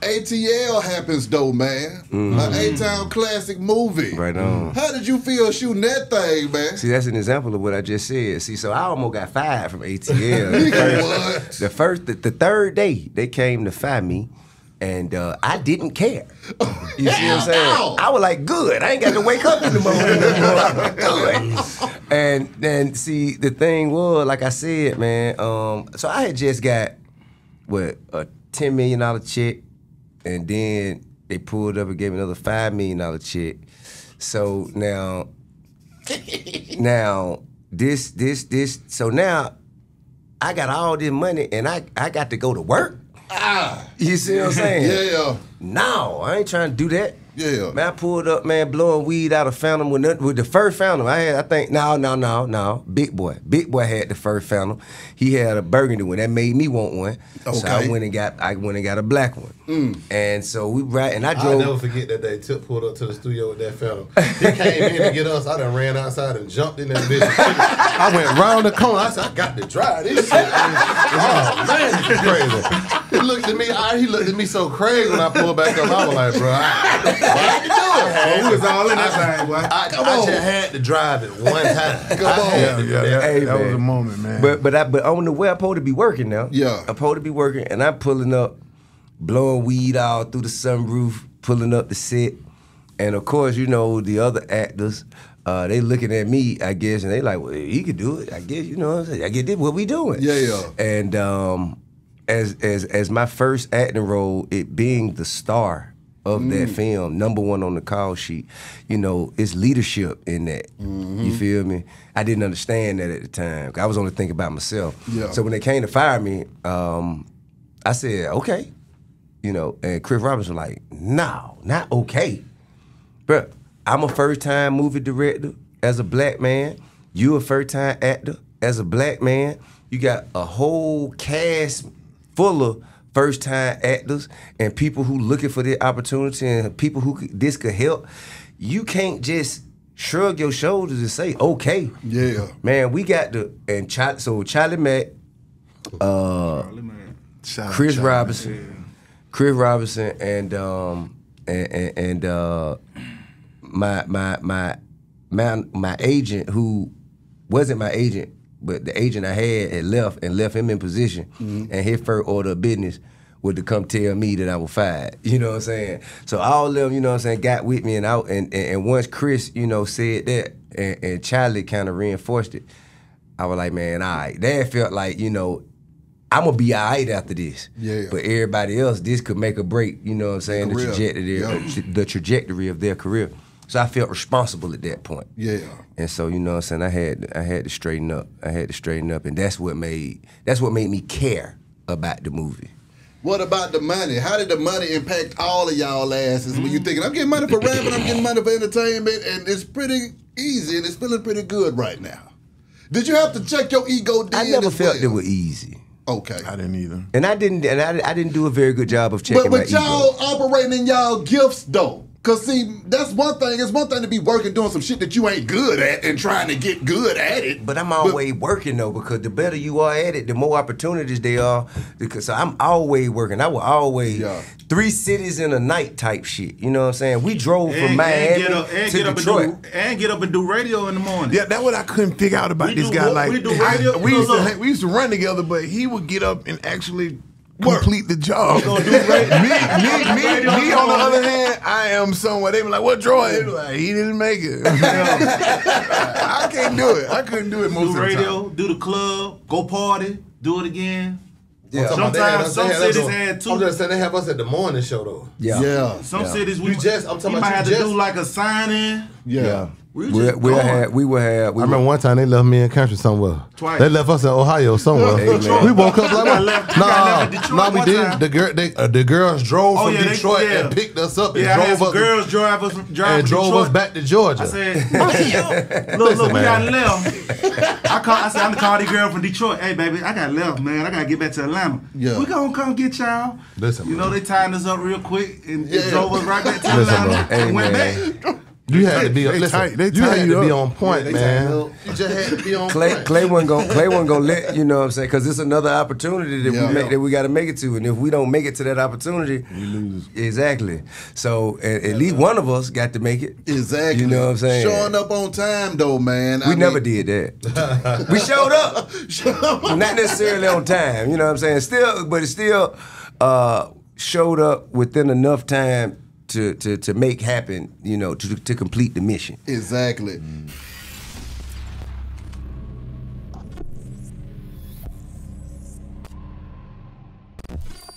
ATL happens though, man. An A-Town classic movie. Right on. How did you feel shooting that thing, man? See, that's an example of what I just said. See, so I almost got fired from ATL. The third day they came to fire me, and I didn't care. You see what I'm saying? No. I was like, good. I ain't got to wake up in the morning no more. Good. And then see, the thing was, like I said, man. So I had just got a $10 million check. And then they pulled up and gave me another $5 million check. So now so now I got all this money and I got to go to work. You see what I'm saying? Yeah. No, I ain't trying to do that. Yeah. Man, I pulled up, man, blowing weed out of Phantom with the first Phantom. I think, no. Big Boy had the first Phantom. He had a burgundy one. That made me want one. Okay. So I went and got a black one. And so I drove. I'll never forget that day. Tip pulled up to the studio with that Phantom. He came in to get us. I done ran outside and jumped in that bitch. I went round the corner. I said, I got to drive this shit. Oh, man, this is crazy. He looked at me so crazy when I pulled back up. I was like, bro, we was all in that thing, boy. I just had to drive it one time. That was a moment, man. But on the way I'm supposed to be working now. Yeah. I'm supposed to be working, and I'm pulling up, blowing weed all through the sunroof, pulling up the set. And of course, you know, the other actors, they looking at me, I guess, and they like, well, he could do it. I guess, you know what I'm saying? I get this, what we doing? Yeah. And as my first acting role, it being the star of that film, #1 on the call sheet, you know, it's leadership in that. You feel me? I didn't understand that at the time. I was only thinking about myself. Yeah. So when they came to fire me, I said, okay. You know, and Chris Robinson was like, no, not okay. Bro, I'm a first-time movie director as a black man. You a first-time actor as a black man. You got a whole cast full of first-time actors and people who looking for the opportunity and people who this could help. You can't just shrug your shoulders and say, okay. Yeah. Man, we got Charlie Mack, Chris Robinson, and my agent, who wasn't my agent, but the agent I had left him in position, and his first order of business was to come tell me that I was fired. You know what I'm saying? So all of them, you know what I'm saying, got with me, and once Chris, you know, said that, and Charlie kind of reinforced it, I was like, man, all right. Then it felt like, you know, I'm gonna be all right after this. Yeah. But everybody else, this could make or break, you know what I'm saying, the trajectory of their career. So I felt responsible at that point. Yeah. And so, you know what I'm saying, I had to straighten up. And that's what made me care about the movie. What about the money? How did the money impact all of y'all asses when you thinking, I'm getting money for rapping, I'm getting money for entertainment, and it's pretty easy and it's feeling pretty good right now? Did you have to check your ego? I never felt it was easy. Okay. I didn't either. And I didn't do a very good job of checking my ego. But y'all operating in y'all gifts though. Cause see, that's one thing. It's one thing to be working doing some shit that you ain't good at and trying to get good at it. But I'm always working though, because the better you are at it, the more opportunities there are. Because so I'm always working. I was always 3 cities in a night type shit. You know what I'm saying? We drove from Miami to Detroit. And get up and do radio in the morning. Yeah, that's what I couldn't figure out about this guy. Like, we do radio. We used to run together, but he would get up and actually complete the job. Me on the other hand, I am somewhere. They be like, what drawing? They be like, he didn't make it. I can't do it. I couldn't do it most of the time. Do radio, do the club, go party, do it again. Yeah. Sometimes some cities had 2. I'm just saying they have us at the morning show though. Yeah. Some cities I'm talking about might have to do like a sign-in. Yeah. We would have. I remember one time they left me in country somewhere. Twice. They left us in Ohio somewhere. We woke up like, we did. The girls drove from Detroit and picked us up and drove us. Girls drove us back to Georgia. I said, look, we got left. I said, I'm calling the girl from Detroit. Hey, baby, I got left, man. I got to get back to Atlanta. Yeah. We gonna come get y'all. Listen, you know, they tied us up real quick and drove us right back to Atlanta and went back. You had to be They listen, tight- they you had tight to be up. on point, they man. tighten up. You just had to be on Clay point. wasn't gonna let, you know what I'm saying, because it's another opportunity that we got to make it to, and if we don't make it to that opportunity, You lose. exactly. So at least one of us got to make it. Exactly. You know what I'm saying? Showing up on time though, man. We never did that. We showed up, not necessarily on time. You know what I'm saying? But it still showed up within enough time to make happen. You know, to complete the mission. Exactly.